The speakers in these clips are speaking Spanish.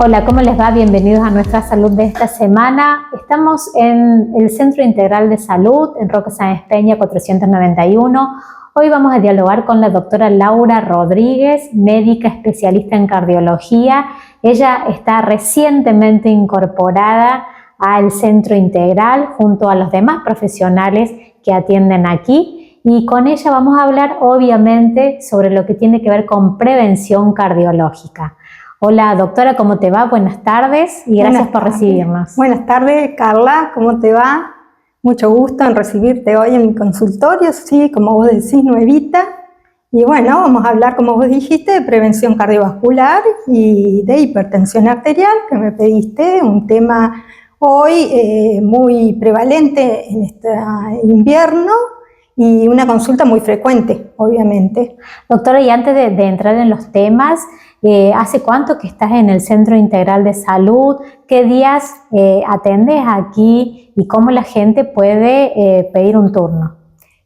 Hola, ¿cómo les va? Bienvenidos a nuestra salud de esta semana. Estamos en el Centro Integral de Salud, en Roque Sáenz Peña 491. Hoy vamos a dialogar con la doctora Laura Rodríguez, médica especialista en cardiología. Ella está recientemente incorporada al Centro Integral junto a los demás profesionales que atienden aquí. Y con ella vamos a hablar, obviamente, sobre lo que tiene que ver con prevención cardiológica. Hola doctora, ¿cómo te va? Buenas tardes y gracias por recibirnos. Buenas tardes, Carla, ¿cómo te va? Mucho gusto en recibirte hoy en mi consultorio, sí, como vos decís, nuevita. Y bueno, vamos a hablar, como vos dijiste, de prevención cardiovascular y de hipertensión arterial, que me pediste, un tema hoy muy prevalente en este invierno y una consulta muy frecuente, obviamente. Doctora, y antes de entrar en los temas, ¿hace cuánto que estás en el Centro Integral de Salud? ¿Qué días atendes aquí y cómo la gente puede pedir un turno?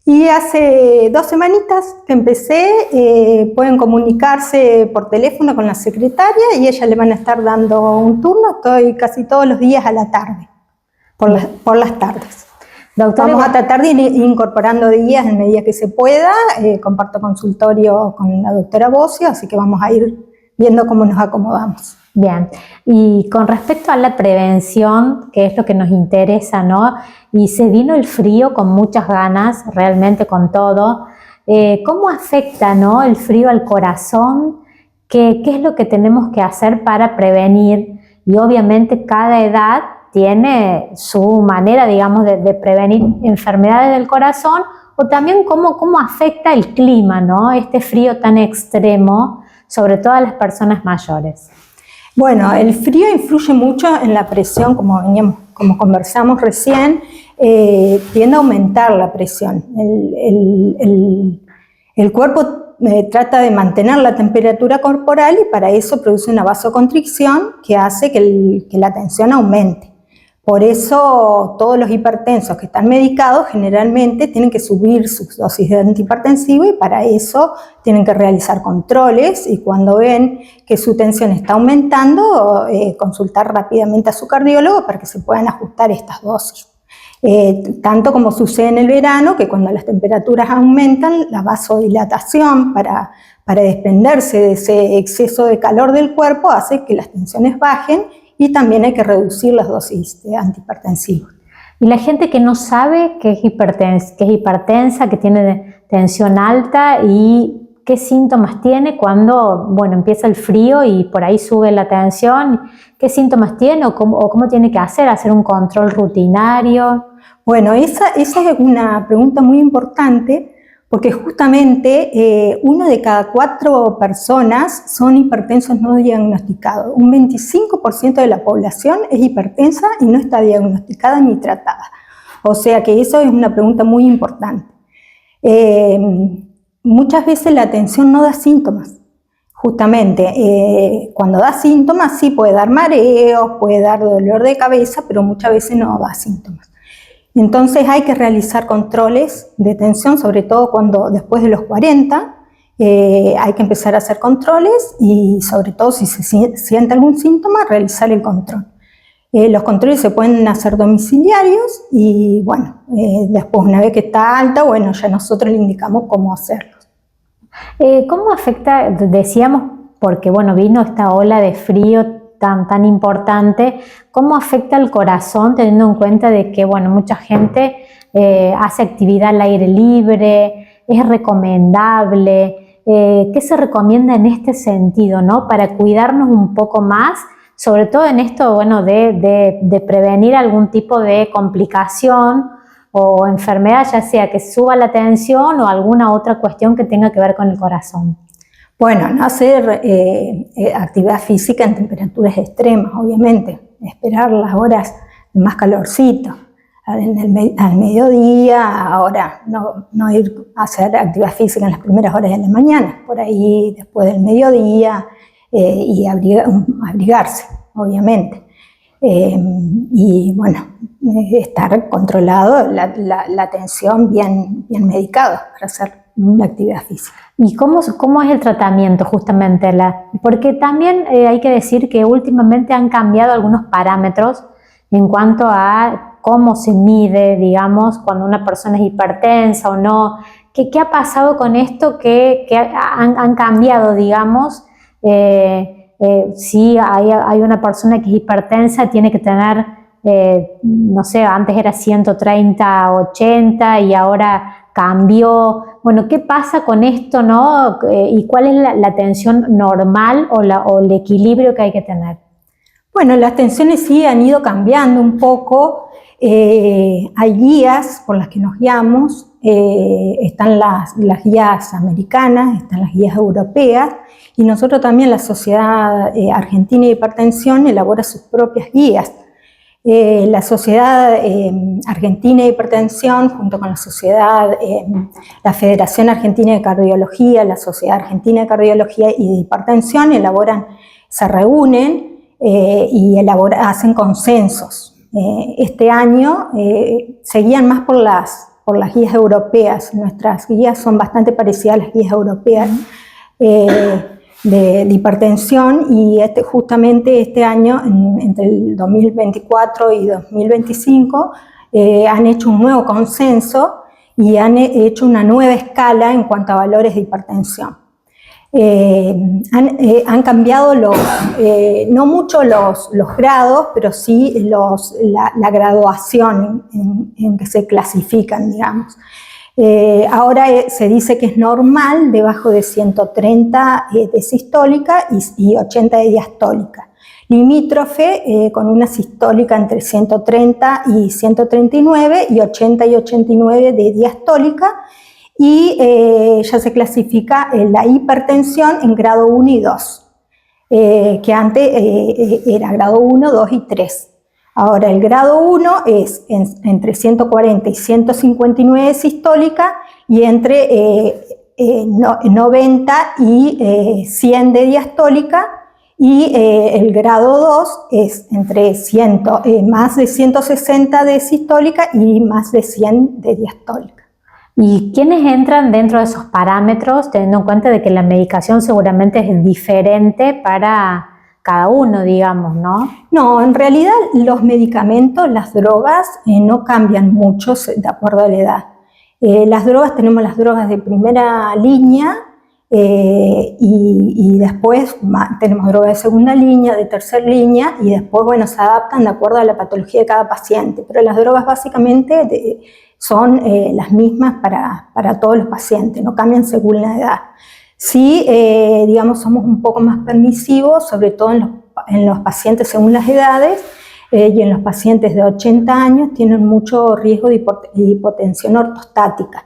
Y hace 2 semanitas que empecé, pueden comunicarse por teléfono con la secretaria y ella le van a estar dando un turno. Estoy casi todos los días a la tarde, por las tardes. Doctora, vamos a tratar de ir incorporando días en medida que se pueda. Comparto consultorio con la doctora Bocio, así que vamos a ir viendo cómo nos acomodamos. Bien, y con respecto a la prevención, que es lo que nos interesa, ¿no? Y se vino el frío con muchas ganas, realmente con todo. ¿Cómo afecta, ¿no?, el frío al corazón? ¿Qué es lo que tenemos que hacer para prevenir? Y obviamente cada edad tiene su manera, digamos, de prevenir enfermedades del corazón, o también cómo afecta el clima, ¿no?, este frío tan extremo, sobre todo a las personas mayores. Bueno, el frío influye mucho en la presión, como conversamos recién, tiende a aumentar la presión. El cuerpo trata de mantener la temperatura corporal y para eso produce una vasoconstricción que hace que la tensión aumente. Por eso todos los hipertensos que están medicados generalmente tienen que subir sus dosis de antihipertensivo y para eso tienen que realizar controles y cuando ven que su tensión está aumentando, consultar rápidamente a su cardiólogo para que se puedan ajustar estas dosis. Tanto como sucede en el verano, que cuando las temperaturas aumentan, la vasodilatación para desprenderse de ese exceso de calor del cuerpo hace que las tensiones bajen y también hay que reducir las dosis de antihipertensivos. Y la gente que no sabe que es hipertensa, que tiene tensión alta, y qué síntomas tiene cuando, bueno, empieza el frío y por ahí sube la tensión, ¿qué síntomas tiene o cómo tiene que hacer un control rutinario? Bueno, esa es una pregunta muy importante porque justamente 1 de cada 4 personas son hipertensos no diagnosticados. Un 25% de la población es hipertensa y no está diagnosticada ni tratada. O sea que eso es una pregunta muy importante. Muchas veces la tensión no da síntomas. Justamente, cuando da síntomas sí puede dar mareos, puede dar dolor de cabeza, pero muchas veces no da síntomas. Entonces hay que realizar controles de tensión, sobre todo cuando después de los 40, hay que empezar a hacer controles y sobre todo si se siente algún síntoma, realizar el control. Los controles se pueden hacer domiciliarios y bueno, después una vez que está alta, bueno, ya nosotros le indicamos cómo hacerlos. ¿Cómo afecta, decíamos, porque bueno, vino esta ola de frío tan importante, cómo afecta al corazón teniendo en cuenta de que, bueno, mucha gente hace actividad al aire libre, es recomendable? ¿Qué se recomienda en este sentido, ¿no?, para cuidarnos un poco más, sobre todo en esto, bueno, de prevenir algún tipo de complicación o enfermedad, ya sea que suba la tensión o alguna otra cuestión que tenga que ver con el corazón? Bueno, no hacer actividad física en temperaturas extremas, obviamente. Esperar las horas de más calorcito. Al mediodía, ahora no ir a hacer actividad física en las primeras horas de la mañana. Por ahí, después del mediodía, y abrigarse, obviamente. Y bueno, estar controlado, la tensión bien medicada para hacerlo. la actividad física. ¿Y cómo es el tratamiento justamente? Porque también hay que decir que últimamente han cambiado algunos parámetros en cuanto a cómo se mide, digamos, cuando una persona es hipertensa o no. ¿Qué ha pasado con esto que han cambiado, digamos? Si hay una persona que es hipertensa, tiene que tener, no sé, antes era 130/80 y ahora cambió. Bueno, ¿qué pasa con esto, no? ¿Y cuál es la tensión normal o el equilibrio que hay que tener? Bueno, las tensiones sí han ido cambiando un poco. Hay guías por las que nos guiamos. Están las guías americanas, están las guías europeas, y nosotros también, la Sociedad Argentina de Hipertensión, elabora sus propias guías. La Sociedad Argentina de Hipertensión, junto con la Federación Argentina de Cardiología, la Sociedad Argentina de Cardiología y de Hipertensión, se reúnen y hacen consensos. Este año se guían más por las guías europeas. Nuestras guías son bastante parecidas a las guías europeas de hipertensión, y justamente este año, entre el 2024 y 2025, han hecho un nuevo consenso y han hecho una nueva escala en cuanto a valores de hipertensión. Han cambiado no mucho los grados, pero sí la graduación en que se clasifican, digamos. Ahora se dice que es normal debajo de 130 de sistólica y 80 de diastólica. Limítrofe con una sistólica entre 130 y 139 y 80 y 89 de diastólica. Y ya se clasifica la hipertensión en grado 1 y 2, que antes era grado 1, 2 y 3. Ahora el grado 1 es entre 140 y 159 de sistólica y entre 90 y 100 de diastólica, y el grado 2 es entre más de 160 de sistólica y más de 100 de diastólica. ¿Y quiénes entran dentro de esos parámetros, teniendo en cuenta de que la medicación seguramente es diferente para cada uno, digamos, ¿no? No, en realidad los medicamentos, las drogas, no cambian mucho de acuerdo a la edad. Las drogas, tenemos las drogas de primera línea y después tenemos drogas de segunda línea, de tercera línea, y después, bueno, se adaptan de acuerdo a la patología de cada paciente. Pero las drogas básicamente son las mismas para todos los pacientes, no cambian según la edad. Sí, digamos, somos un poco más permisivos, sobre todo en los pacientes según las edades, y en los pacientes de 80 años tienen mucho riesgo de hipotensión ortostática.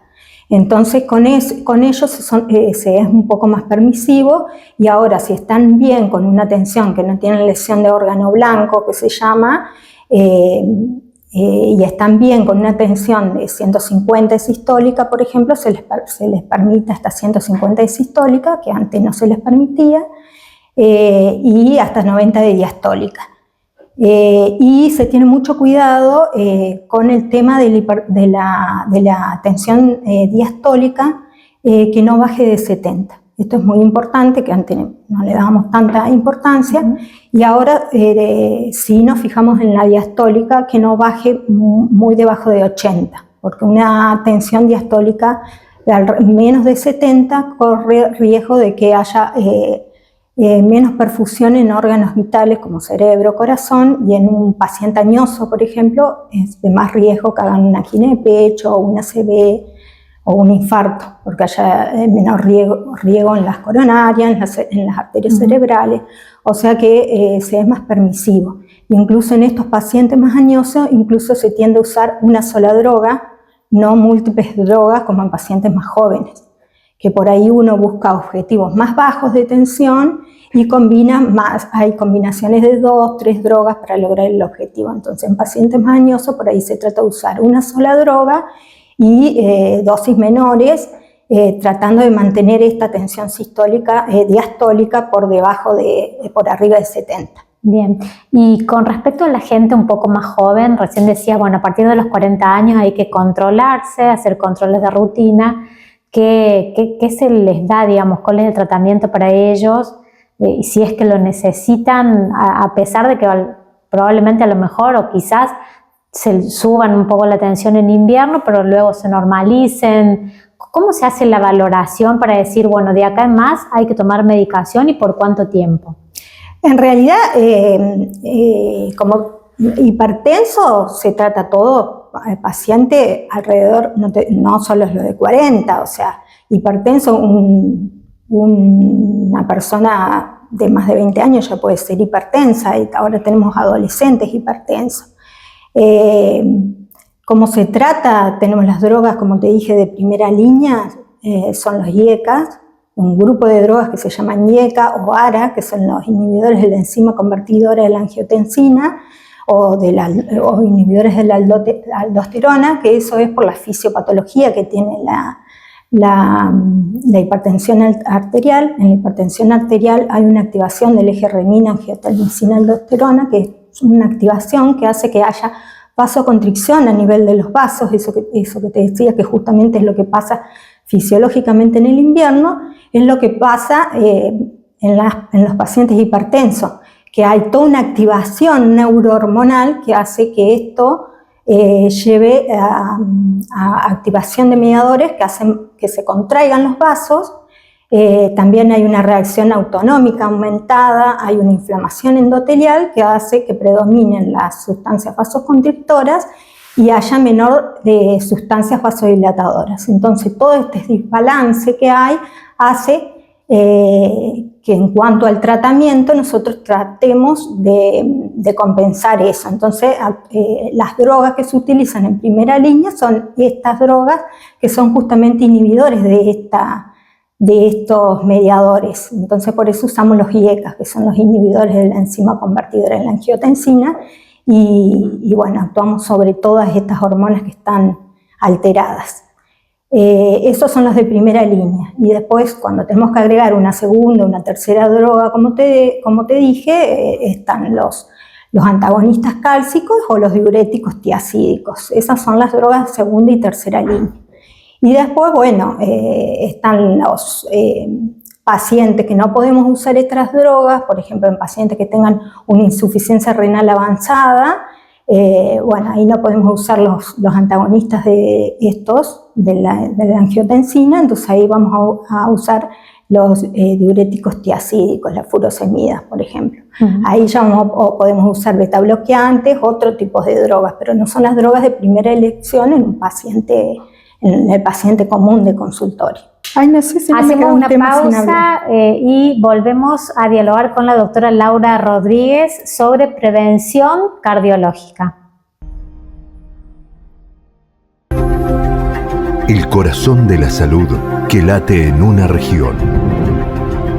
Entonces con ellos se es un poco más permisivo, y ahora si están bien con una tensión, que no tienen lesión de órgano blanco, que se llama, y están bien con una tensión de 150 de sistólica, por ejemplo, se les permite hasta 150 de sistólica, que antes no se les permitía, y hasta 90 de diastólica. Y se tiene mucho cuidado con el tema de la tensión diastólica, que no baje de 70. Esto es muy importante, que antes no le dábamos tanta importancia, y ahora sí nos fijamos en la diastólica, que no baje muy debajo de 80, porque una tensión diastólica de menos de 70 corre riesgo de que haya menos perfusión en órganos vitales como cerebro, corazón, y en un paciente añoso, por ejemplo, es de más riesgo que hagan una angina de pecho o una ACV o un infarto, porque haya menor riego en las coronarias, en las arterias cerebrales, o sea que se es más permisivo. Incluso en estos pacientes más añosos, incluso se tiende a usar una sola droga, no múltiples drogas como en pacientes más jóvenes, que por ahí uno busca objetivos más bajos de tensión y hay combinaciones de 2, 3 drogas para lograr el objetivo. Entonces en pacientes más añosos por ahí se trata de usar una sola droga y dosis menores, tratando de mantener esta tensión diastólica por arriba de 70. Bien, y con respecto a la gente un poco más joven, recién decías, bueno, a partir de los 40 años hay que controlarse, hacer controles de rutina. ¿Qué se les da, digamos? ¿Cuál es el tratamiento para ellos? Y si es que lo necesitan, a pesar de que probablemente a lo mejor o quizás se suban un poco la tensión en invierno, pero luego se normalicen. ¿Cómo se hace la valoración para decir, bueno, de acá en más hay que tomar medicación y por cuánto tiempo? En realidad, como hipertenso se trata todo paciente alrededor, no solo es lo de 40, o sea, hipertenso, una persona de más de 20 años ya puede ser hipertensa y ahora tenemos adolescentes hipertensos. ¿Cómo se trata? Tenemos las drogas, como te dije, de primera línea, son los IECA, un grupo de drogas que se llaman IECA o ARA, que son los inhibidores de la enzima convertidora de la angiotensina o inhibidores de la aldosterona, que eso es por la fisiopatología que tiene la hipertensión arterial. En la hipertensión arterial hay una activación del eje renina-angiotensina-aldosterona, que es una activación que hace que haya vasoconstricción a nivel de los vasos, eso que te decía que justamente es lo que pasa fisiológicamente en el invierno, es lo que pasa en los pacientes hipertensos, que hay toda una activación neurohormonal que hace que esto lleve a activación de mediadores que hacen que se contraigan los vasos. También hay una reacción autonómica aumentada, hay una inflamación endotelial que hace que predominen las sustancias vasoconstrictoras y haya menor de sustancias vasodilatadoras. Entonces todo este desbalance que hay hace que en cuanto al tratamiento nosotros tratemos de compensar eso. Entonces las drogas que se utilizan en primera línea son estas drogas que son justamente inhibidores de estos mediadores. Entonces por eso usamos los IECA, que son los inhibidores de la enzima convertidora de la angiotensina, y bueno, actuamos sobre todas estas hormonas que están alteradas. Esos son los de primera línea, y después cuando tenemos que agregar una segunda, una tercera droga, como te dije, están los antagonistas cálcicos o los diuréticos tiazídicos. Esas son las drogas de segunda y tercera línea. Y después, bueno, están los pacientes que no podemos usar estas drogas, por ejemplo, en pacientes que tengan una insuficiencia renal avanzada, bueno, ahí no podemos usar los antagonistas de la angiotensina, entonces ahí vamos a usar los diuréticos tiazídicos, las furosemidas, por ejemplo. Ahí ya podemos usar beta-bloqueantes, otro tipo de drogas, pero no son las drogas de primera elección en el paciente común de consultorio. Ay, no sé si hacemos una pausa y volvemos a dialogar con la doctora Laura Rodríguez sobre prevención cardiológica. El corazón de la salud que late en una región.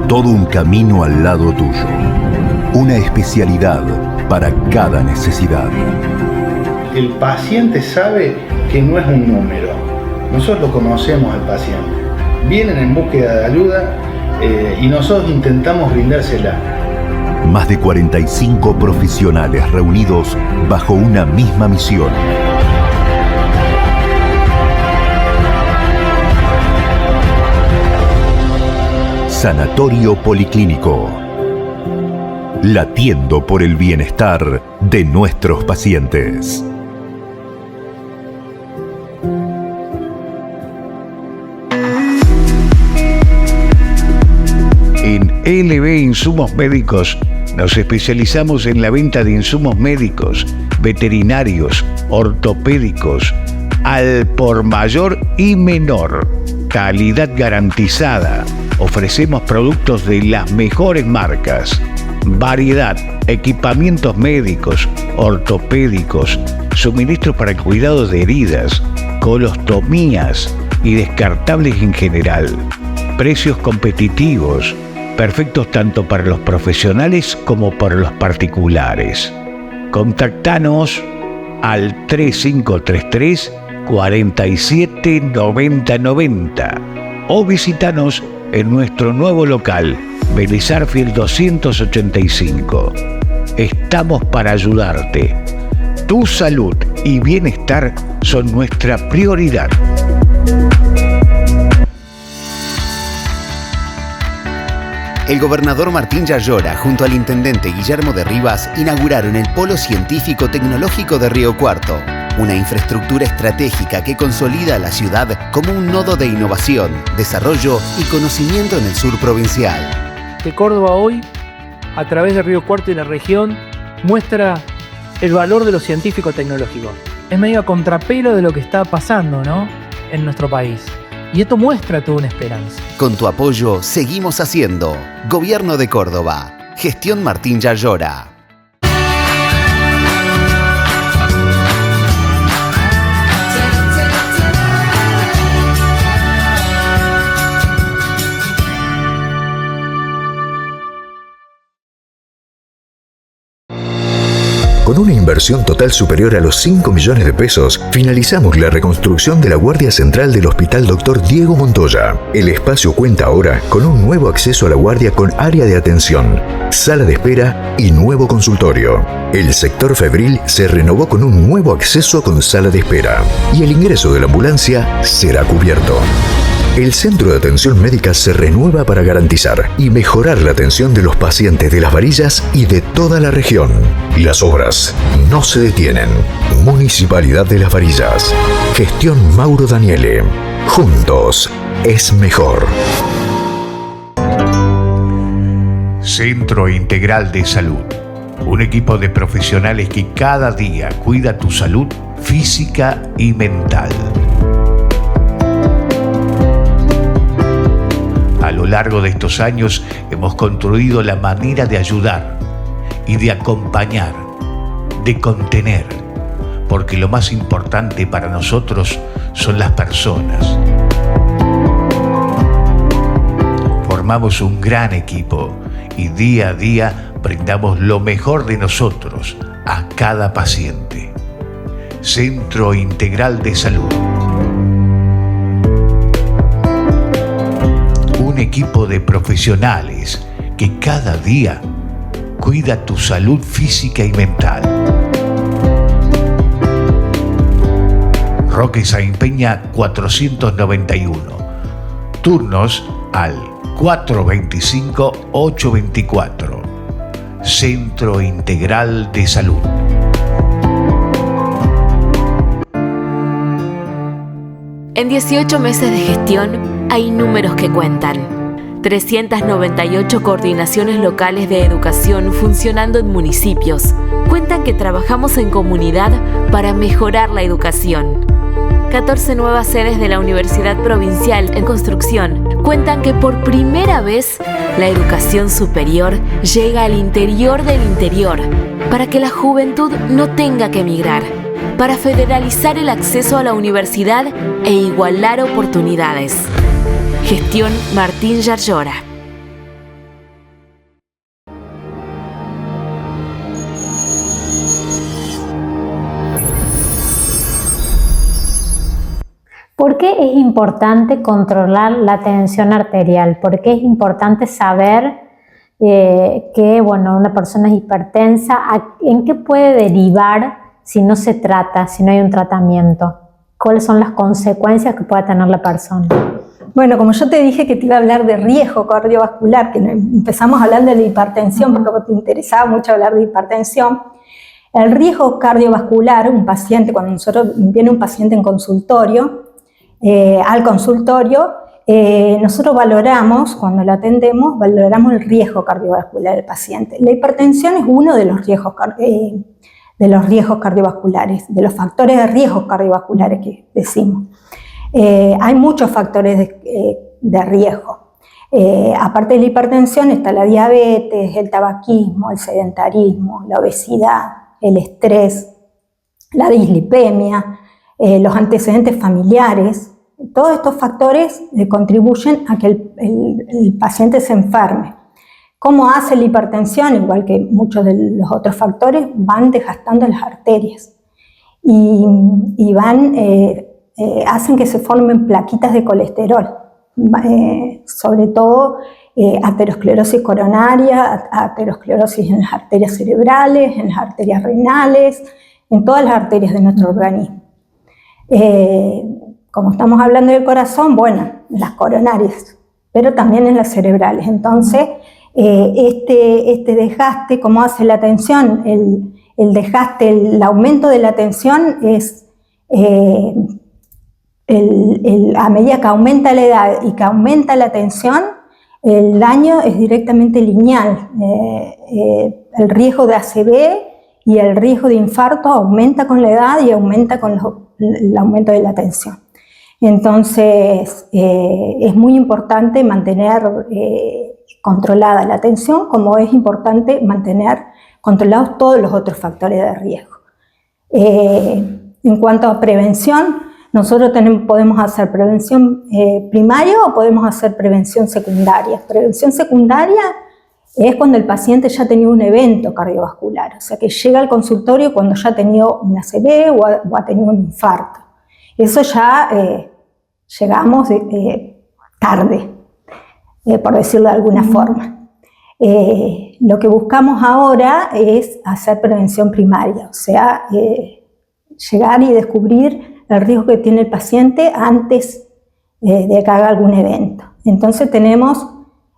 Todo un camino al lado tuyo. Una especialidad para cada necesidad. El paciente sabe que no es un número. Nosotros lo conocemos al paciente. Vienen en búsqueda de ayuda y nosotros intentamos brindársela. Más de 45 profesionales reunidos bajo una misma misión. Sanatorio Policlínico. Latiendo por el bienestar de nuestros pacientes. En LB Insumos Médicos nos especializamos en la venta de insumos médicos, veterinarios, ortopédicos, al por mayor y menor. Calidad garantizada. Ofrecemos productos de las mejores marcas. Variedad, equipamientos médicos, ortopédicos, suministros para el cuidado de heridas, colostomías y descartables en general. Precios competitivos, perfectos tanto para los profesionales como para los particulares. Contactanos al 3533 47 90 90 o visítanos en nuestro nuevo local, Belisario Fiel 285. Estamos para ayudarte. Tu salud y bienestar son nuestra prioridad. El gobernador Martín Yayora, junto al intendente Guillermo de Rivas, inauguraron el Polo Científico Tecnológico de Río Cuarto, una infraestructura estratégica que consolida a la ciudad como un nodo de innovación, desarrollo y conocimiento en el sur provincial. Que Córdoba hoy, a través de Río Cuarto y la región, muestra el valor de lo científico-tecnológico. Es medio a contrapelo de lo que está pasando, ¿no?, en nuestro país. Y esto muestra toda una esperanza. Con tu apoyo, seguimos haciendo Gobierno de Córdoba. Gestión Martín Yayora. Con una inversión total superior a los 5 millones de pesos, finalizamos la reconstrucción de la Guardia Central del Hospital Dr. Diego Montoya. El espacio cuenta ahora con un nuevo acceso a la guardia con área de atención, sala de espera y nuevo consultorio. El sector febril se renovó con un nuevo acceso con sala de espera y el ingreso de la ambulancia será cubierto. El Centro de Atención Médica se renueva para garantizar y mejorar la atención de los pacientes de Las Varillas y de toda la región. Las obras no se detienen. Municipalidad de Las Varillas. Gestión Mauro Daniele. Juntos es mejor. Centro Integral de Salud. Un equipo de profesionales que cada día cuida tu salud física y mental. A lo largo de estos años hemos construido la manera de ayudar y de acompañar, de contener, porque lo más importante para nosotros son las personas. Formamos un gran equipo y día a día brindamos lo mejor de nosotros a cada paciente. Centro Integral de Salud. Un equipo de profesionales que cada día cuida tu salud física y mental. Roque Sáenz Peña 491. Turnos al 425-824. Centro Integral de Salud. En 18 meses de gestión hay números que cuentan. 398 coordinaciones locales de educación funcionando en municipios. Cuentan que trabajamos en comunidad para mejorar la educación. 14 nuevas sedes de la Universidad Provincial en construcción. Cuentan que por primera vez la educación superior llega al interior del interior, para que la juventud no tenga que emigrar, para federalizar el acceso a la universidad e igualar oportunidades. Gestión Martín Yayora. ¿Por qué es importante controlar la tensión arterial? ¿Por qué es importante saber que una persona es hipertensa? ¿En qué puede derivar si no se trata, si no hay un tratamiento? ¿Cuáles son las consecuencias que puede tener la persona? Bueno, como yo te dije que te iba a hablar de riesgo cardiovascular, que empezamos hablando de la hipertensión, porque te interesaba mucho hablar de hipertensión. El riesgo cardiovascular, cuando viene un paciente en consultorio, al consultorio, nosotros valoramos, cuando lo atendemos, valoramos el riesgo cardiovascular del paciente. La hipertensión es uno de los riesgos cardiovasculares, de los factores de riesgo cardiovasculares que decimos. Hay muchos factores de riesgo. Aparte de la hipertensión está la diabetes, el tabaquismo, el sedentarismo, la obesidad, el estrés, la dislipemia, los antecedentes familiares. Todos estos factores contribuyen a que el paciente se enferme. ¿Cómo hace la hipertensión? Igual que muchos de los otros factores, van desgastando las arterias y hacen que se formen plaquitas de colesterol, sobre todo aterosclerosis coronaria, aterosclerosis en las arterias cerebrales, en las arterias renales, en todas las arterias de nuestro organismo. Como estamos hablando del corazón, las coronarias, pero también en las cerebrales. Entonces, Este desgaste, ¿cómo hace la tensión? El desgaste, el aumento de la tensión es, a medida que aumenta la edad y que aumenta la tensión, el daño es directamente lineal. El riesgo de ACV y el riesgo de infarto aumenta con la edad y aumenta con el aumento de la tensión. Entonces, es muy importante mantener controlada la tensión, como es importante mantener controlados todos los otros factores de riesgo. En cuanto a prevención, nosotros podemos hacer prevención primaria o podemos hacer prevención secundaria. Prevención secundaria es cuando el paciente ya ha tenido un evento cardiovascular, o sea que llega al consultorio cuando ya ha tenido un ACV o ha tenido un infarto. Eso ya llegamos tarde, por decirlo de alguna forma. Lo que buscamos ahora es hacer prevención primaria, o sea, llegar y descubrir el riesgo que tiene el paciente antes de que haga algún evento. Entonces tenemos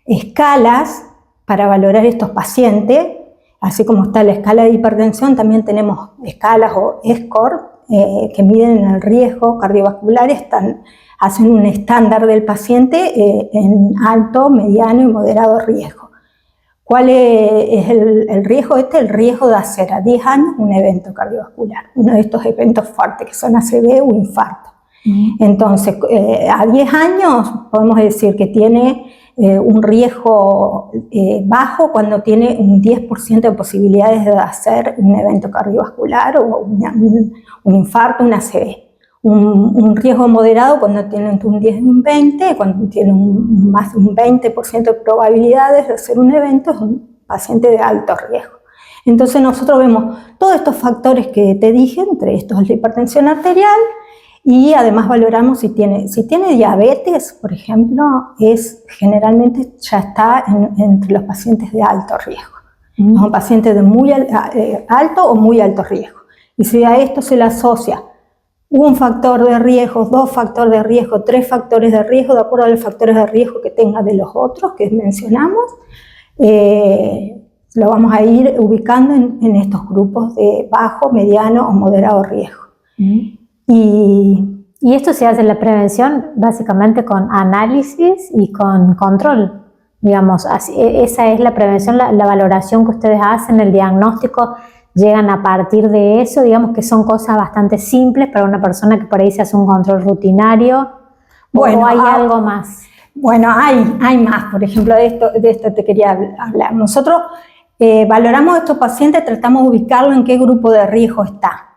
escalas para valorar estos pacientes, así como está la escala de hipertensión, también tenemos escalas o score que miden el riesgo cardiovascular, hacen un estándar del paciente en alto, mediano y moderado riesgo. ¿Cuál es el riesgo? El riesgo de hacer a 10 años un evento cardiovascular, uno de estos eventos fuertes que son ACV o infarto. Entonces, a 10 años podemos decir que tiene un riesgo bajo cuando tiene un 10% de posibilidades de hacer un evento cardiovascular o un infarto, un ACV. Un riesgo moderado cuando tiene entre un 10 y un 20, cuando tiene más de un 20% de probabilidades de hacer un evento, es un paciente de alto riesgo. Entonces nosotros vemos todos estos factores que te dije, entre estos la hipertensión arterial, y además valoramos si tiene diabetes, por ejemplo, generalmente ya está entre los pacientes de alto riesgo. Son pacientes de muy alto o muy alto riesgo. Y si a esto se le asocia un factor de riesgo, 2 factores de riesgo, 3 factores de riesgo, de acuerdo a los factores de riesgo que tenga de los otros que mencionamos, lo vamos a ir ubicando en estos grupos de bajo, mediano o moderado riesgo. Y esto se hace en la prevención básicamente con análisis y con control, digamos, esa es la prevención, la valoración que ustedes hacen, el diagnóstico, llegan a partir de eso, digamos que son cosas bastante simples para una persona que por ahí se hace un control rutinario, o hay algo más. Bueno, hay más, por ejemplo, de esto te quería hablar. Nosotros valoramos a estos pacientes, tratamos de ubicarlo en qué grupo de riesgo está.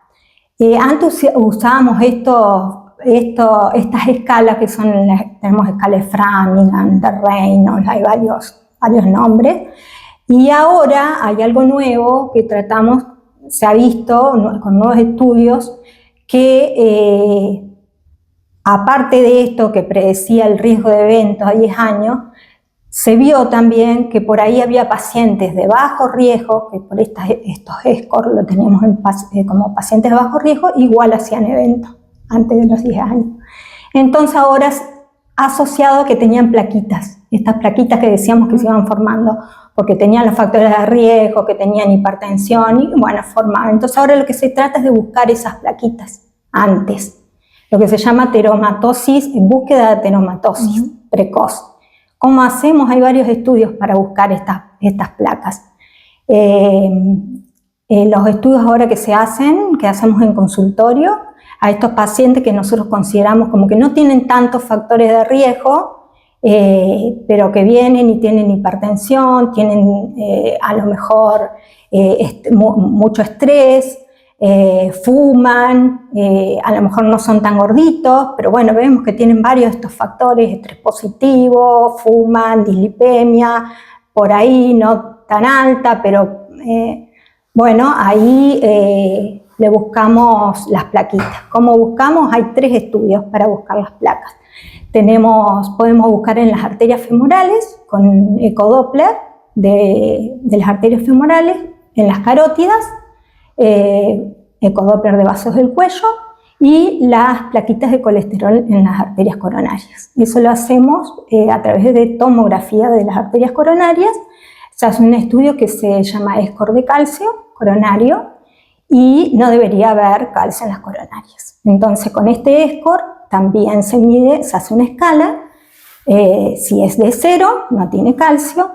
Antes usábamos estas escalas que son, tenemos escala de Framingham, de Reynolds, hay varios nombres, y ahora hay algo nuevo que se ha visto con nuevos estudios que aparte de esto que predecía el riesgo de eventos a 10 años, se vio también que por ahí había pacientes de bajo riesgo, que por estos scores lo teníamos como pacientes de bajo riesgo, igual hacían eventos antes de los 10 años. Entonces ahora es asociado a que tenían plaquitas, estas plaquitas que decíamos que se iban formando, porque tenían los factores de riesgo, que tenían hipertensión y bueno, formaban. Entonces ahora lo que se trata es de buscar esas plaquitas antes, lo que se llama teromatosis, en búsqueda de teromatosis precoz. ¿Cómo hacemos? Hay varios estudios para buscar estas placas. Los estudios ahora que hacemos en consultorio, a estos pacientes que nosotros consideramos como que no tienen tantos factores de riesgo, pero que vienen y tienen hipertensión, tienen a lo mejor mucho estrés, fuman, a lo mejor no son tan gorditos, pero bueno, vemos que tienen varios de estos factores, estrés positivo, fuman, dislipemia, por ahí no tan alta, pero bueno, ahí le buscamos las plaquitas. ¿Cómo buscamos? Hay 3 estudios para buscar las placas. Podemos buscar en las arterias femorales con ecodoppler de las arterias femorales, en las carótidas, ecodoppler de vasos del cuello y las plaquitas de colesterol en las arterias coronarias. Eso lo hacemos a través de tomografía de las arterias coronarias. Se hace un estudio que se llama score de calcio coronario y no debería haber calcio en las coronarias. Entonces, con este score también se mide, se hace una escala. Si es de 0, no tiene calcio.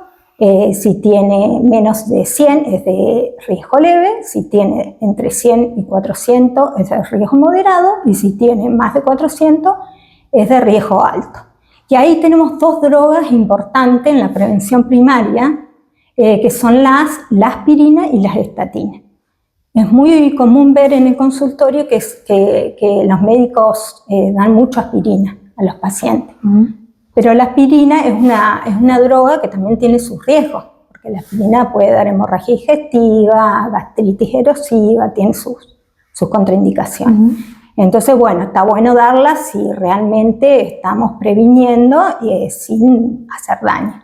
Si tiene menos de 100 es de riesgo leve, si tiene entre 100 y 400 es de riesgo moderado y si tiene más de 400 es de riesgo alto. Y ahí tenemos dos drogas importantes en la prevención primaria, que son la aspirina y las estatinas. Es muy común ver en el consultorio que los médicos dan mucha aspirina a los pacientes. Pero la aspirina es una droga que también tiene sus riesgos, porque la aspirina puede dar hemorragia digestiva, gastritis erosiva, tiene sus contraindicaciones. Entonces, bueno, está bueno darla si realmente estamos previniendo sin hacer daño.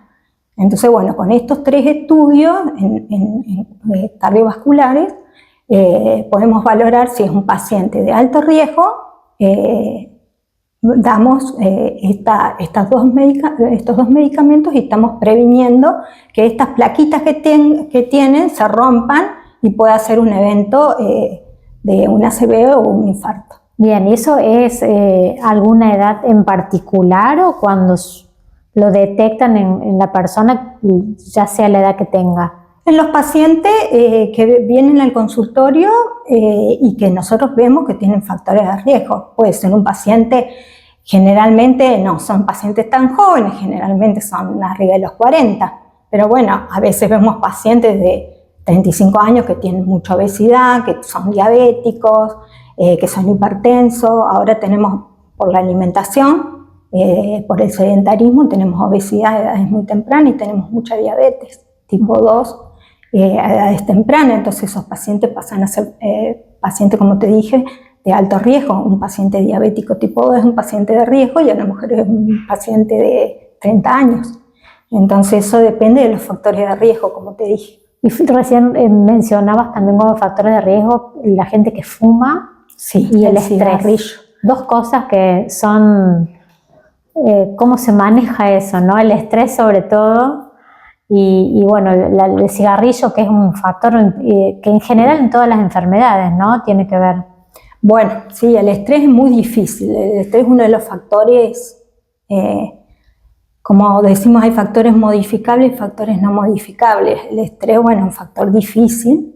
Entonces, bueno, con estos 3 estudios cardiovasculares podemos valorar si es un paciente de alto riesgo. Damos estos dos medicamentos y estamos previniendo que estas plaquitas que tienen se rompan y pueda ser un evento de un ACV o un infarto. Bien, ¿y eso es alguna edad en particular o cuando lo detectan en la persona, ya sea la edad que tenga? En los pacientes que vienen al consultorio y que nosotros vemos que tienen factores de riesgo, puede ser un paciente, generalmente no son pacientes tan jóvenes, generalmente son arriba de los 40, pero bueno, a veces vemos pacientes de 35 años que tienen mucha obesidad, que son diabéticos, que son hipertensos. Ahora tenemos por la alimentación, por el sedentarismo, tenemos obesidad a edades muy tempranas y tenemos mucha diabetes tipo 2 a edades tempranas. Entonces esos pacientes pasan a ser pacientes, como te dije, de alto riesgo. Un paciente diabético tipo 2 es un paciente de riesgo y a lo mejor es un paciente de 30 años. Entonces eso depende de los factores de riesgo, como te dije. Y recién mencionabas también como factores de riesgo la gente que fuma, sí, y el estrés. Dos cosas que son, cómo se maneja eso, ¿no? El estrés sobre todo y bueno, el cigarrillo, que es un factor que en general en todas las enfermedades, ¿no? Tiene que ver. Bueno, sí, el estrés es muy difícil. El estrés es uno de los factores, como decimos, hay factores modificables y factores no modificables. El estrés, bueno, es un factor difícil,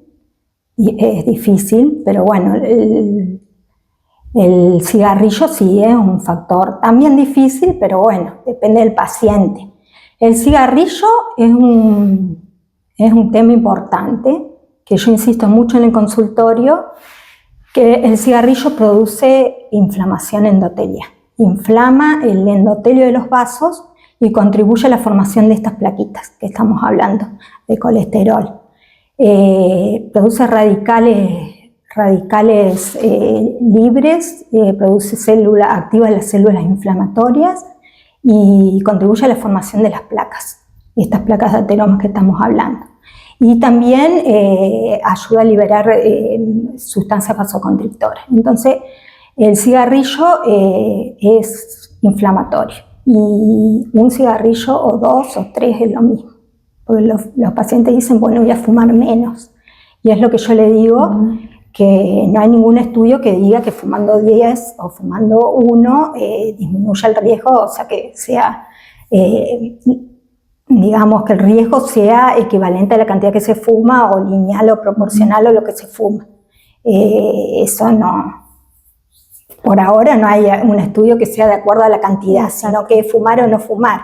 y es difícil, pero bueno, el cigarrillo sí es un factor también difícil, pero bueno, depende del paciente. El cigarrillo es un tema importante, que yo insisto mucho en el consultorio, que el cigarrillo produce inflamación endotelia. Inflama el endotelio de los vasos y contribuye a la formación de estas plaquitas que estamos hablando, de colesterol. Produce radicales libres, activa las células inflamatorias y contribuye a la formación de las placas, estas placas de ateromas que estamos hablando. Y también ayuda a liberar sustancias vasoconstrictoras. Entonces, el cigarrillo es inflamatorio. Y un cigarrillo o 2 o 3 es lo mismo. Porque los pacientes dicen, bueno, voy a fumar menos. Y es lo que yo le digo, que no hay ningún estudio que diga que fumando 10 o fumando 1 disminuya el riesgo, o sea, que sea, digamos, que el riesgo sea equivalente a la cantidad que se fuma o lineal o proporcional a lo que se fuma. Eso no. Por ahora no hay un estudio que sea de acuerdo a la cantidad, sino que fumar o no fumar.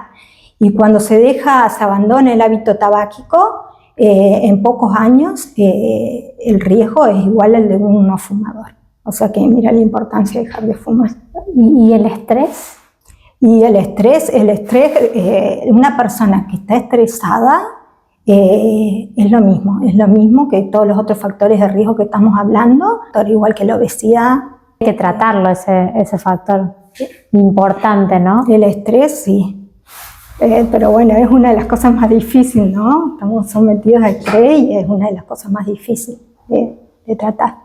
Y cuando se abandona el hábito tabáquico, en pocos años el riesgo es igual al de un no fumador. O sea que mira la importancia de dejar de fumar. ¿Y el estrés? Y el estrés, una persona que está estresada es lo mismo que todos los otros factores de riesgo que estamos hablando, igual que la obesidad. Hay que tratarlo, ese factor importante, ¿no? El estrés, sí. Pero bueno, es una de las cosas más difíciles, ¿no? Estamos sometidos al estrés y es una de las cosas más difíciles de tratar.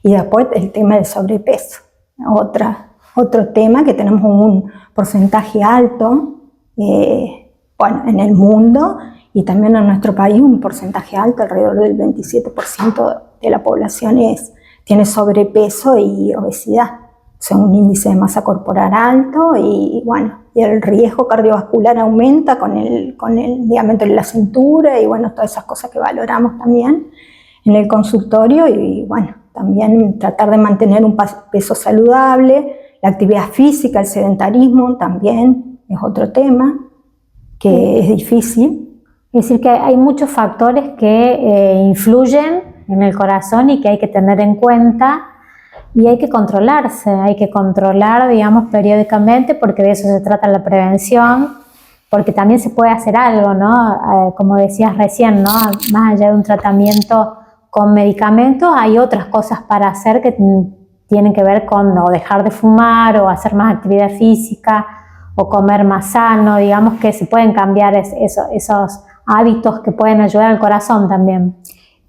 Y después el tema del sobrepeso, otro tema que tenemos un porcentaje alto, bueno, en el mundo y también en nuestro país un porcentaje alto, alrededor del 27% de la población tiene sobrepeso y obesidad. O sea, un índice de masa corporal alto y bueno, y el riesgo cardiovascular aumenta con el diámetro de la cintura y bueno, todas esas cosas que valoramos también en el consultorio y bueno, también tratar de mantener un peso saludable, la actividad física, el sedentarismo también es otro tema que es difícil. Es decir, que hay muchos factores que influyen en el corazón y que hay que tener en cuenta. Y hay que controlarse, hay que controlar, digamos, periódicamente, porque de eso se trata la prevención, porque también se puede hacer algo, ¿no? Como decías recién, ¿no? Más allá de un tratamiento con medicamentos, hay otras cosas para hacer que tienen que ver con o dejar de fumar o hacer más actividad física o comer más sano, digamos que se pueden cambiar esos hábitos que pueden ayudar al corazón también.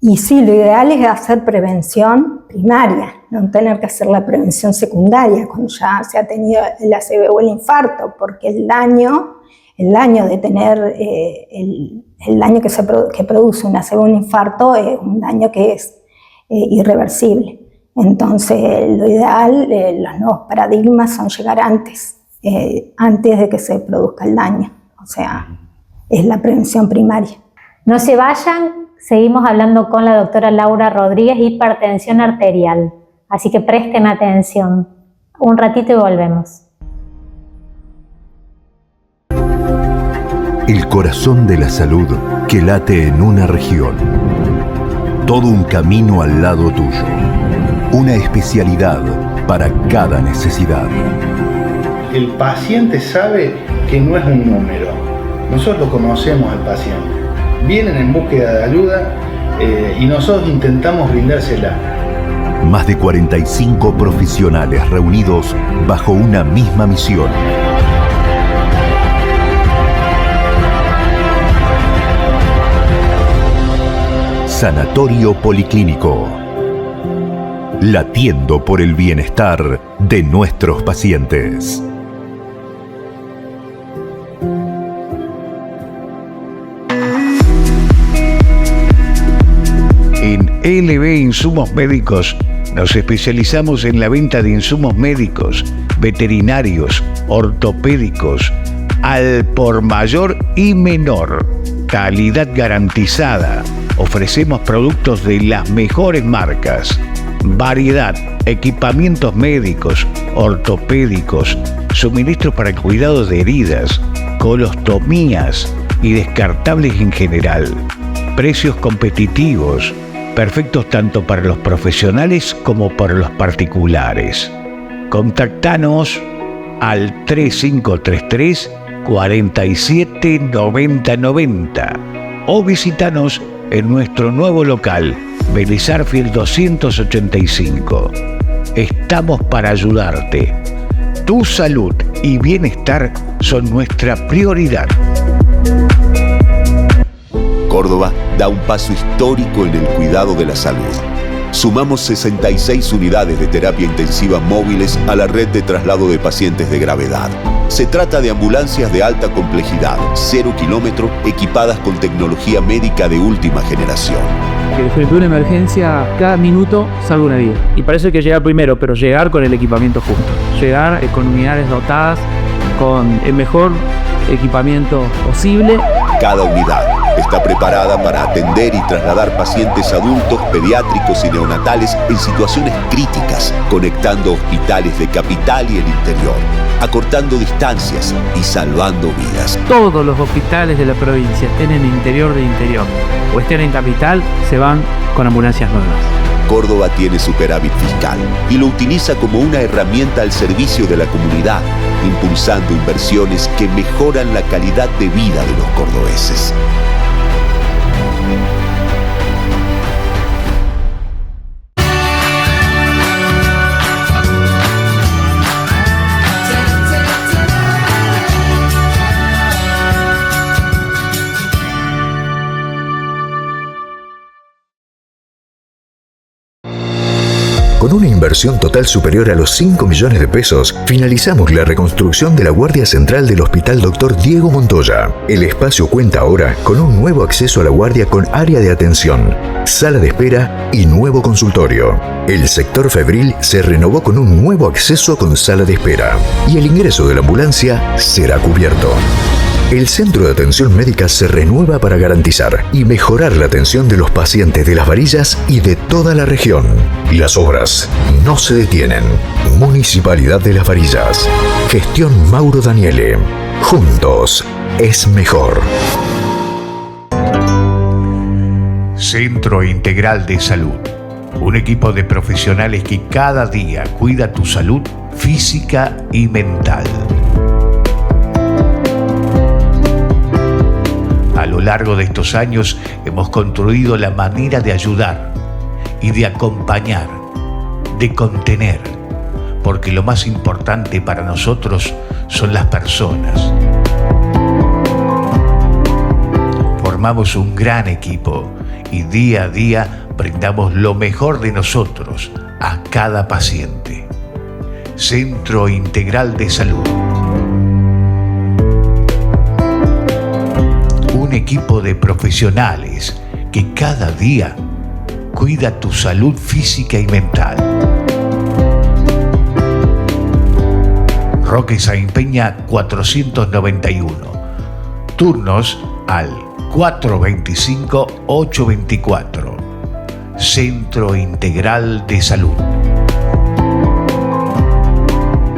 Y sí, lo ideal es hacer prevención primaria, no tener que hacer la prevención secundaria cuando ya se ha tenido el ACV o el infarto, porque el daño de tener el daño que produce un ACV o un infarto es un daño que es irreversible. Entonces, lo ideal, los nuevos paradigmas son llegar antes de que se produzca el daño, o sea, es la prevención primaria. No se vayan. Seguimos hablando con la doctora Laura Rodríguez, hipertensión arterial. Así que presten atención. Un ratito y volvemos. El corazón de la salud que late en una región. Todo un camino al lado tuyo. Una especialidad para cada necesidad. El paciente sabe que no es un número. Nosotros lo conocemos al paciente. Vienen en búsqueda de ayuda y nosotros intentamos brindársela. Más de 45 profesionales reunidos bajo una misma misión. Sanatorio Policlínico. Latiendo por el bienestar de nuestros pacientes. En LB Insumos Médicos nos especializamos en la venta de insumos médicos, veterinarios, ortopédicos, al por mayor y menor. Calidad garantizada. Ofrecemos productos de las mejores marcas. Variedad, equipamientos médicos, ortopédicos, suministros para el cuidado de heridas, colostomías y descartables en general. Precios competitivos, perfectos tanto para los profesionales como para los particulares. Contactanos al 3533 47 90 90 o visitanos en nuestro nuevo local, Vélez Arfield 285. Estamos para ayudarte. Tu salud y bienestar son nuestra prioridad. Córdoba da un paso histórico en el cuidado de la salud. Sumamos 66 unidades de terapia intensiva móviles a la red de traslado de pacientes de gravedad. Se trata de ambulancias de alta complejidad, 0 kilómetro, equipadas con tecnología médica de última generación. Que frente a una emergencia, cada minuto salva una vida. Y para eso hay que llegar primero, pero llegar con el equipamiento justo. Llegar con unidades dotadas, con el mejor equipamiento posible. Cada unidad está preparada para atender y trasladar pacientes adultos, pediátricos y neonatales en situaciones críticas, conectando hospitales de capital y el interior, acortando distancias y salvando vidas. Todos los hospitales de la provincia, estén en interior de interior o estén en capital, se van con ambulancias nuevas. Córdoba tiene superávit fiscal y lo utiliza como una herramienta al servicio de la comunidad, impulsando inversiones que mejoran la calidad de vida de los cordobeses. Con una inversión total superior a los 5 millones de pesos, finalizamos la reconstrucción de la Guardia Central del Hospital Dr. Diego Montoya. El espacio cuenta ahora con un nuevo acceso a la guardia con área de atención, sala de espera y nuevo consultorio. El sector febril se renovó con un nuevo acceso con sala de espera y el ingreso de la ambulancia será cubierto. El centro de atención médica se renueva para garantizar y mejorar la atención de los pacientes de Las Varillas y de toda la región. Las obras no se detienen. Municipalidad de Las Varillas. Gestión Mauro Daniele. Juntos es mejor. Centro Integral de Salud. Un equipo de profesionales que cada día cuida tu salud física y mental. A lo largo de estos años hemos construido la manera de ayudar y de acompañar, de contener, porque lo más importante para nosotros son las personas. Formamos un gran equipo y día a día brindamos lo mejor de nosotros a cada paciente. Centro Integral de Salud. Un equipo de profesionales que cada día cuida tu salud física y mental. Roque Sáenz Peña 491. Turnos al 425-824. Centro Integral de Salud.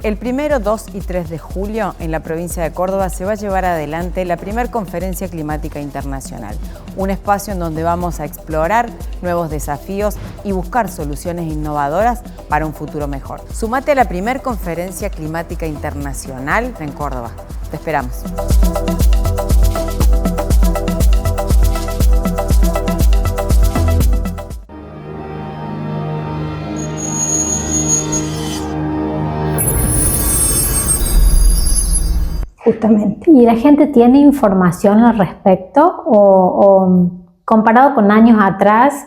El 1, 2 y 3 de julio en la provincia de Córdoba se va a llevar adelante la primera Conferencia Climática Internacional, un espacio en donde vamos a explorar nuevos desafíos y buscar soluciones innovadoras para un futuro mejor. Sumate a la primera Conferencia Climática Internacional en Córdoba. Te esperamos. Justamente. ¿Y la gente tiene información al respecto? ¿O comparado con años atrás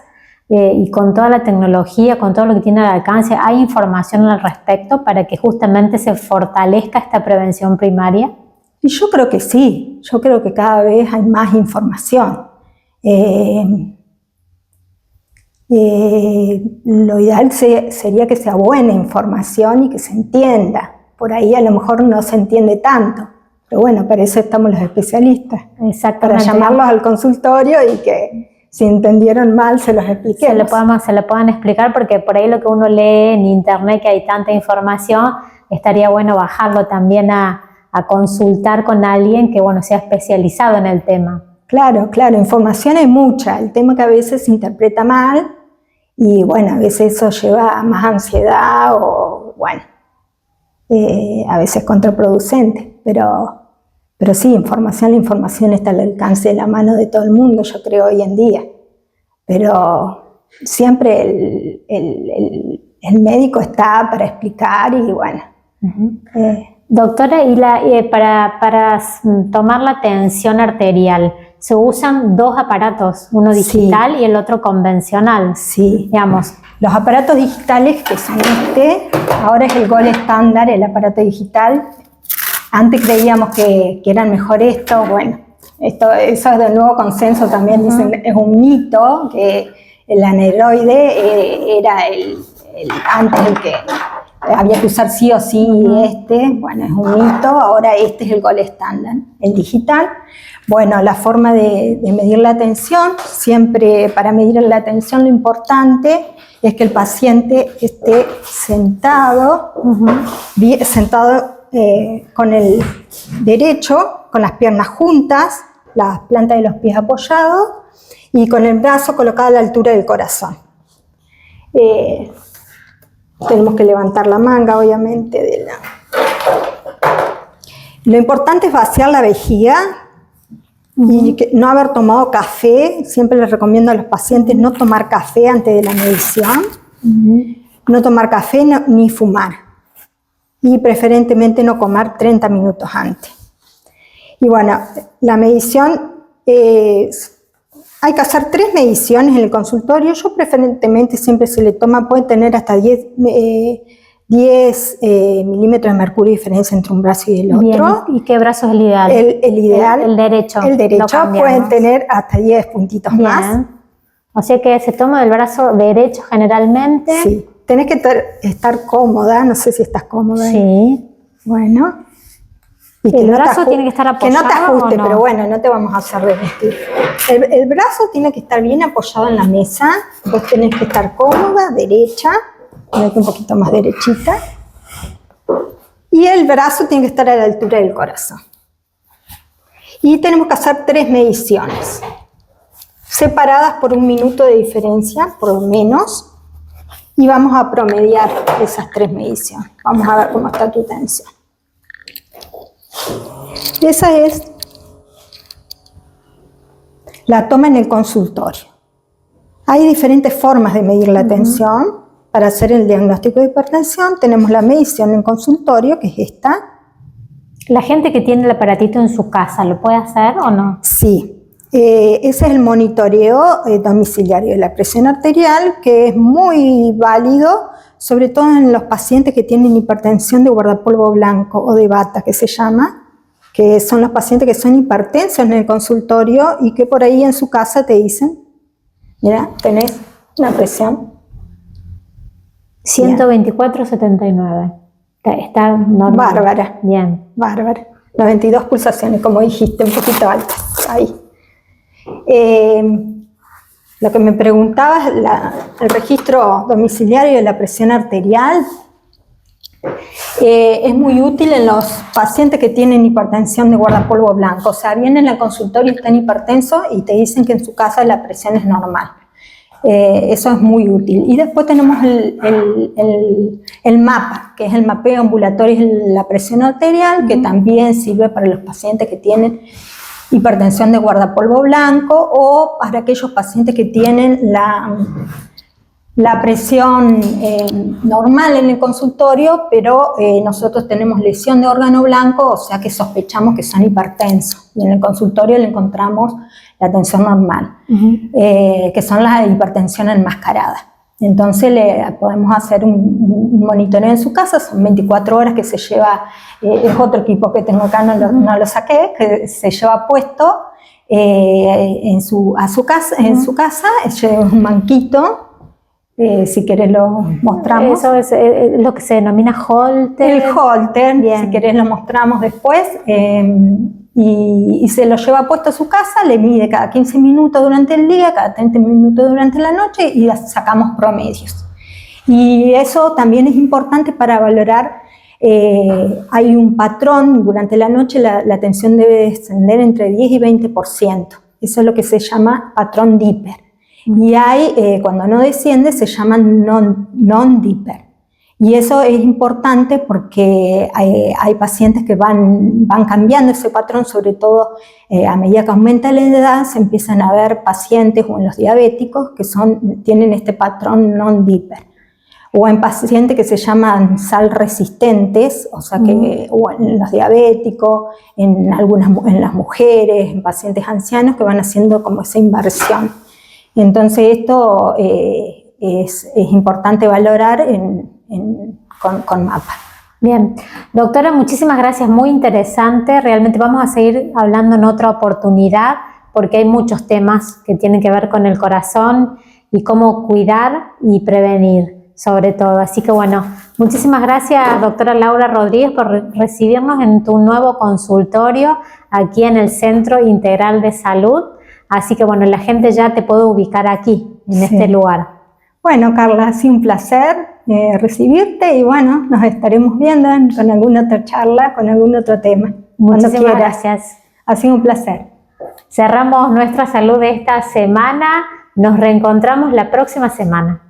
y con toda la tecnología, con todo lo que tiene al alcance, hay información al respecto para que justamente se fortalezca esta prevención primaria? Y yo creo que sí, yo creo que cada vez hay más información. Lo ideal sería que sea buena información y que se entienda. Por ahí a lo mejor no se entiende tanto. Pero bueno, para eso estamos los especialistas, para llamarlos al consultorio y que si entendieron mal se los expliquemos. Se lo puedan explicar, porque por ahí lo que uno lee en internet, que hay tanta información, estaría bueno bajarlo también a consultar con alguien que sea especializado en el tema. Claro, información hay mucha, el tema que a veces se interpreta mal y bueno, a veces eso lleva a más ansiedad o a veces contraproducente, pero sí, la información está al alcance de la mano de todo el mundo, yo creo, hoy en día. Pero siempre el médico está para explicar y bueno. Doctora, para tomar la tensión arterial, se usan dos aparatos, uno digital y el otro convencional. Sí. Digamos. Los aparatos digitales, que son ahora es el gold estándar, el aparato digital. Antes creíamos que eran mejor esto, eso es del nuevo consenso también, dicen, es un mito, que el aneroide era antes el que había que usar sí o sí es un mito, ahora este es el gold estándar, el digital. La forma de medir la tensión, siempre para medir la tensión lo importante es que el paciente esté sentado, con el derecho, con las piernas juntas, las plantas de los pies apoyados y con el brazo colocado a la altura del corazón. Tenemos que levantar la manga, obviamente. Lo importante es vaciar la vejiga y no haber tomado café. Siempre les recomiendo a los pacientes no tomar café antes de la medición, no tomar café ni fumar. Y preferentemente no comer 30 minutos antes. Y la medición Hay que hacer 3 mediciones en el consultorio. Yo preferentemente siempre se le toma, puede tener hasta 10 milímetros de mercurio de diferencia entre un brazo y el otro. Bien. ¿Y qué brazo es el ideal? El ideal. El derecho. El derecho pueden tener hasta 10 puntitos Bien. más. O sea que se toma del brazo derecho generalmente. Sí. Tenés que estar cómoda, no sé si estás cómoda. Sí. Bueno. Y ¿El brazo tiene que estar apoyado? Que no te ajuste, ¿o no? pero bueno, no te vamos a hacer revestir. El brazo tiene que estar bien apoyado en la mesa. Vos tenés que estar cómoda, derecha. Un poquito más derechita. Y el brazo tiene que estar a la altura del corazón. Y tenemos que hacer 3 mediciones. Separadas por 1 minuto de diferencia, por lo menos. Y vamos a promediar esas 3 mediciones. Vamos a ver cómo está tu tensión. Esa es la toma en el consultorio. Hay diferentes formas de medir la tensión. Para hacer el diagnóstico de hipertensión tenemos la medición en consultorio, que es esta. ¿La gente que tiene el aparatito en su casa lo puede hacer o no? Sí. Ese es el monitoreo domiciliario de la presión arterial, que es muy válido, sobre todo en los pacientes que tienen hipertensión de guardapolvo blanco o de bata, que se llama, que son los pacientes que son hipertensos en el consultorio y que por ahí en su casa te dicen, mira, tenés una presión 124/79. Está normal. Bárbara. Bien. Bárbara. 92 pulsaciones, como dijiste, un poquito altas. Ahí. Lo que me preguntabas, el registro domiciliario de la presión arterial es muy útil en los pacientes que tienen hipertensión de guardapolvo blanco. O sea, vienen al consultorio y están hipertensos y te dicen que en su casa la presión es normal. Eso es muy útil. Y después tenemos el mapa, que es el mapeo ambulatorio de la presión arterial, que también sirve para los pacientes que tienen hipertensión de guardapolvo blanco o para aquellos pacientes que tienen la presión normal en el consultorio, pero nosotros tenemos lesión de órgano blanco, o sea que sospechamos que son hipertensos. Y en el consultorio le encontramos la tensión normal, que son las hipertensión enmascarada. Entonces podemos hacer un monitoreo en su casa, son 24 horas que se lleva, es otro equipo que tengo acá, no lo saqué, que se lleva puesto en su casa, lleva un manquito. Si querés lo mostramos. Eso es lo que se denomina Holter. El Holter, bien. Si querés lo mostramos después. Y se lo lleva puesto a su casa, le mide cada 15 minutos durante el día, cada 30 minutos durante la noche y sacamos promedios. Y eso también es importante para valorar, hay un patrón, durante la noche la tensión debe descender entre 10 y 20%. Eso es lo que se llama patrón Dipper. Y hay, cuando no desciende, se llama non-dipper. Y eso es importante porque hay pacientes que van cambiando ese patrón, sobre todo a medida que aumenta la edad, se empiezan a ver pacientes o en los diabéticos que tienen este patrón non-dipper. O en pacientes que se llaman sal resistentes, o sea que o en los diabéticos, en las mujeres, en pacientes ancianos que van haciendo como esa inversión. Entonces esto es importante valorar con mapa. Bien, doctora, muchísimas gracias, muy interesante. Realmente vamos a seguir hablando en otra oportunidad porque hay muchos temas que tienen que ver con el corazón y cómo cuidar y prevenir sobre todo. Así que bueno, muchísimas gracias, doctora Laura Rodríguez, por recibirnos en tu nuevo consultorio aquí en el Centro Integral de Salud. Así que bueno, la gente ya te puede ubicar aquí, en este lugar. Bueno, Carla, ha sido un placer recibirte y bueno, nos estaremos viendo con alguna otra charla, con algún otro tema. Muchísimas gracias. Ha sido un placer. Cerramos nuestra salud de esta semana. Nos reencontramos la próxima semana.